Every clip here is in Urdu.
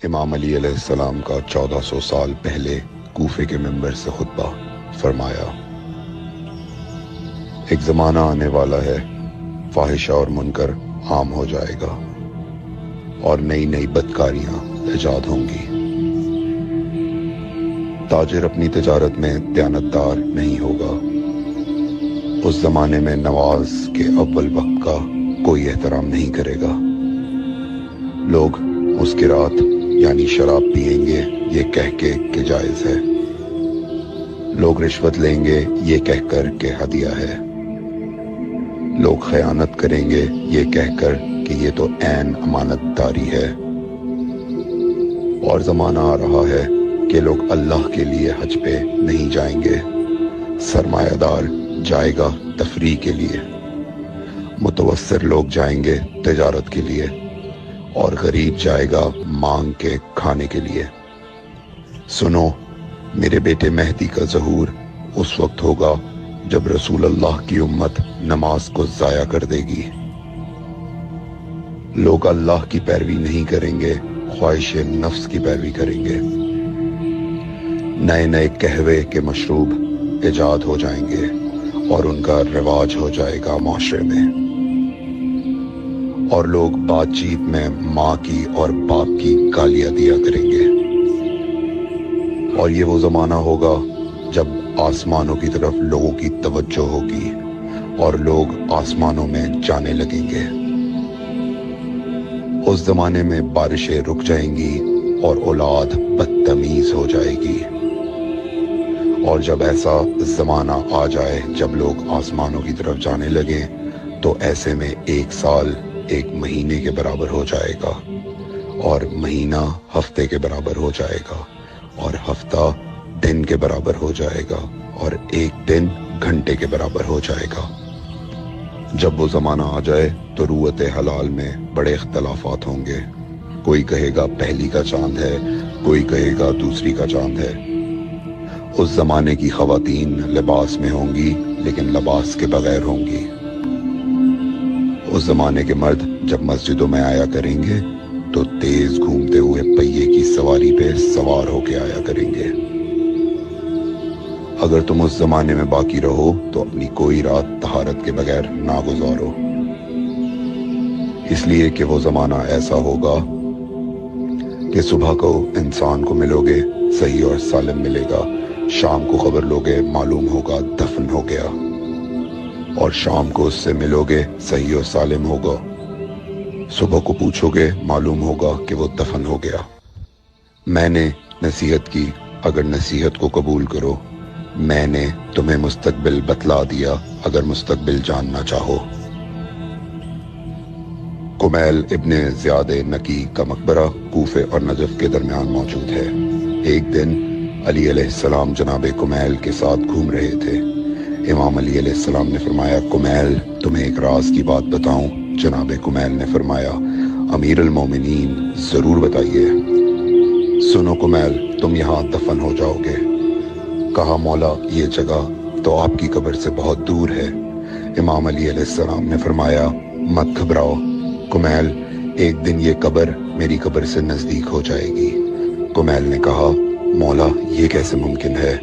امام علی علیہ السلام کا 1400 سال پہلے کوفے کے منبر سے خطبہ فرمایا، ایک زمانہ آنے والا ہے، فاحشہ اور منکر عام ہو جائے گا اور نئی نئی بدکاریاں ایجاد ہوں گی۔ تاجر اپنی تجارت میں دیانتدار نہیں ہوگا۔ اس زمانے میں نماز کے اول وقت کا کوئی احترام نہیں کرے گا۔ لوگ مسکرات یعنی شراب پئیں گے یہ کہہ کے کہ جائز ہے۔ لوگ رشوت لیں گے یہ کہہ کر کہ ہدیہ ہے۔ لوگ خیانت کریں گے یہ کہہ کر کہ یہ تو عین امانت داری ہے۔ اور زمانہ آ رہا ہے کہ لوگ اللہ کے لیے حج پہ نہیں جائیں گے۔ سرمایہ دار جائے گا تفریح کے لیے، متوسر لوگ جائیں گے تجارت کے لیے، اور غریب جائے گا مانگ کے کھانے کے لیے۔ سنو، میرے بیٹے مہدی کا ظہور اس وقت ہوگا جب رسول اللہ کی امت نماز کو ضائع کر دے گی۔ لوگ اللہ کی پیروی نہیں کریں گے، خواہش نفس کی پیروی کریں گے۔ نئے نئے قہوے کے مشروب ایجاد ہو جائیں گے اور ان کا رواج ہو جائے گا معاشرے میں۔ اور لوگ بات چیت میں ماں کی اور باپ کی گالیاں دیا کریں گے۔ اور یہ وہ زمانہ ہوگا جب آسمانوں کی طرف لوگوں کی توجہ ہوگی اور لوگ آسمانوں میں جانے لگیں گے۔ اس زمانے میں بارشیں رک جائیں گی اور اولاد بدتمیز ہو جائے گی۔ اور جب ایسا زمانہ آ جائے جب لوگ آسمانوں کی طرف جانے لگیں تو ایسے میں ایک سال ایک مہینے کے برابر ہو جائے گا، اور مہینہ ہفتے کے برابر ہو جائے گا، اور ہفتہ دن کے برابر ہو جائے گا، اور ایک دن گھنٹے کے برابر ہو جائے گا۔ جب وہ زمانہ آ جائے تو روت حلال میں بڑے اختلافات ہوں گے۔ کوئی کہے گا پہلی کا چاند ہے، کوئی کہے گا دوسری کا چاند ہے۔ اس زمانے کی خواتین لباس میں ہوں گی لیکن لباس کے بغیر ہوں گی۔ اس زمانے کے مرد جب مسجدوں میں آیا کریں گے تو تیز گھومتے ہوئے پہیے کی سواری پہ سوار ہو کے آیا کریں گے۔ اگر تم اس زمانے میں باقی رہو تو اپنی کوئی رات طہارت کے بغیر نہ گزارو، اس لیے کہ وہ زمانہ ایسا ہوگا کہ صبح کو انسان کو ملو گے صحیح اور سالم ملے گا، شام کو خبر لوگے معلوم ہوگا دفن ہو گیا، اور شام کو اس سے ملو گے صحیح اور سالم ہوگا، صبح کو پوچھو گے معلوم ہوگا کہ وہ دفن ہو گیا۔ میں نے نصیحت کی، اگر نصیحت کو قبول کرو، میں نے تمہیں مستقبل بتلا دیا اگر مستقبل جاننا چاہو۔ کمیل ابن زیاد نکی کا مقبرہ کوفے اور نجف کے درمیان موجود ہے۔ ایک دن علی علیہ السلام جناب کمیل کے ساتھ گھوم رہے تھے۔ امام علی علیہ السلام نے فرمایا، کمیل تمہیں ایک راز کی بات بتاؤں؟ جناب کمیل نے فرمایا، امیر المومنین ضرور بتائیے۔ سنو کمیل، تم یہاں دفن ہو جاؤ گے۔ کہا، مولا یہ جگہ تو آپ کی قبر سے بہت دور ہے۔ امام علی علیہ السلام نے فرمایا، مت گھبراؤ کمیل، ایک دن یہ قبر میری قبر سے نزدیک ہو جائے گی۔ کمیل نے کہا، مولا یہ کیسے ممکن ہے؟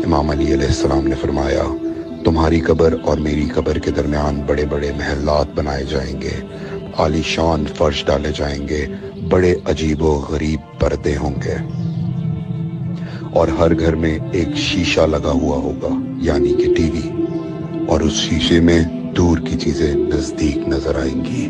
امام علی علیہ السلام نے فرمایا، تمہاری قبر اور میری قبر کے درمیان بڑے بڑے محلات بنائے جائیں گے، عالی شان فرش ڈالے جائیں گے، بڑے عجیب و غریب پردے ہوں گے، اور ہر گھر میں ایک شیشہ لگا ہوا ہوگا یعنی کہ ٹی وی، اور اس شیشے میں دور کی چیزیں نزدیک نظر آئیں گی۔